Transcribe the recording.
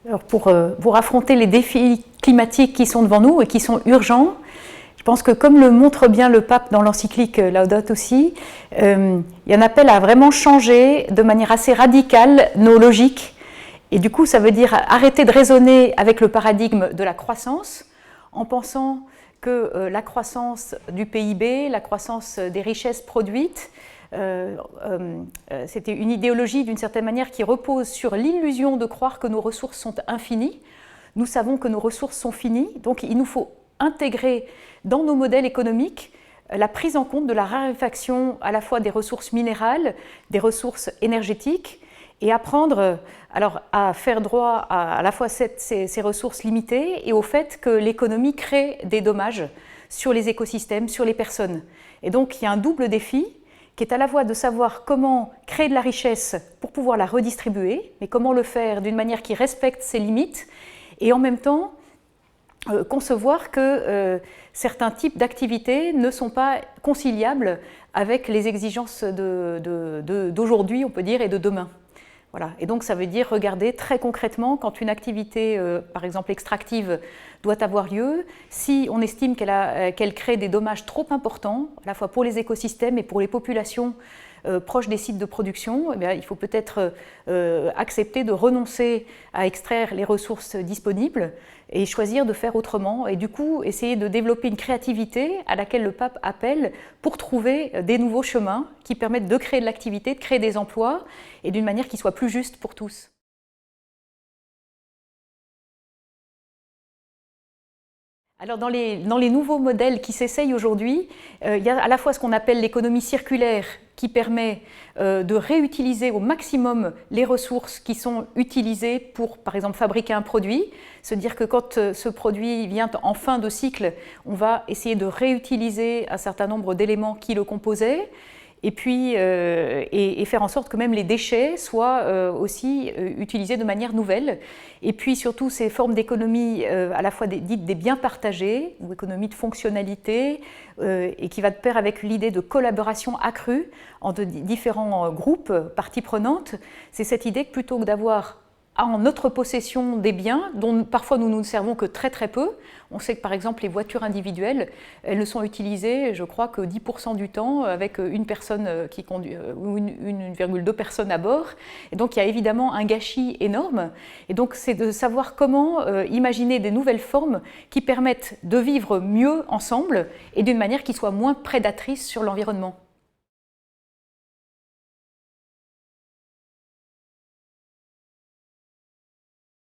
Alors pour affronter les défis climatiques qui sont devant nous et qui sont urgents, je pense que comme le montre bien le pape dans l'encyclique Laudato Si, il y a un appel à vraiment changer de manière assez radicale nos logiques. Et du coup, ça veut dire arrêter de raisonner avec le paradigme de la croissance en pensant que la croissance du PIB, la croissance des richesses produites, c'était une idéologie d'une certaine manière qui repose sur l'illusion de croire que nos ressources sont infinies. Nous savons que nos ressources sont finies, donc il nous faut intégrer dans nos modèles économiques la prise en compte de la raréfaction à la fois des ressources minérales, des ressources énergétiques, et apprendre alors, à faire droit à la fois ces ressources limitées et au fait que l'économie crée des dommages sur les écosystèmes, sur les personnes. Et donc il y a un double défi qui est à la fois de savoir comment créer de la richesse pour pouvoir la redistribuer, mais comment le faire d'une manière qui respecte ses limites, et en même temps concevoir que certains types d'activités ne sont pas conciliables avec les exigences d'aujourd'hui, on peut dire, et de demain. Voilà. Et donc ça veut dire regarder très concrètement quand une activité, par exemple extractive, doit avoir lieu, si on estime qu'elle crée des dommages trop importants, à la fois pour les écosystèmes et pour les populations proches des sites de production, eh bien, il faut peut-être accepter de renoncer à extraire les ressources disponibles et choisir de faire autrement, et du coup essayer de développer une créativité à laquelle le pape appelle pour trouver des nouveaux chemins qui permettent de créer de l'activité, de créer des emplois, et d'une manière qui soit plus juste pour tous. Alors dans les nouveaux modèles qui s'essayent aujourd'hui, il y a à la fois ce qu'on appelle l'économie circulaire qui permet de réutiliser au maximum les ressources qui sont utilisées pour, par exemple, fabriquer un produit. Se dire que quand ce produit vient en fin de cycle, on va essayer de réutiliser un certain nombre d'éléments qui le composaient. Et puis et faire en sorte que même les déchets soient aussi utilisés de manière nouvelle. Et puis surtout ces formes d'économie à la fois dites des biens partagés, ou économie de fonctionnalité, et qui va de pair avec l'idée de collaboration accrue entre différents groupes, parties prenantes. C'est cette idée que plutôt que d'avoir en notre possession des biens dont parfois nous ne servons que très très peu. On sait que par exemple les voitures individuelles, elles ne sont utilisées, je crois, que 10% du temps avec une personne qui conduit, ou 1,2 personnes à bord. Et donc il y a évidemment un gâchis énorme. Et donc c'est de savoir comment imaginer des nouvelles formes qui permettent de vivre mieux ensemble et d'une manière qui soit moins prédatrice sur l'environnement.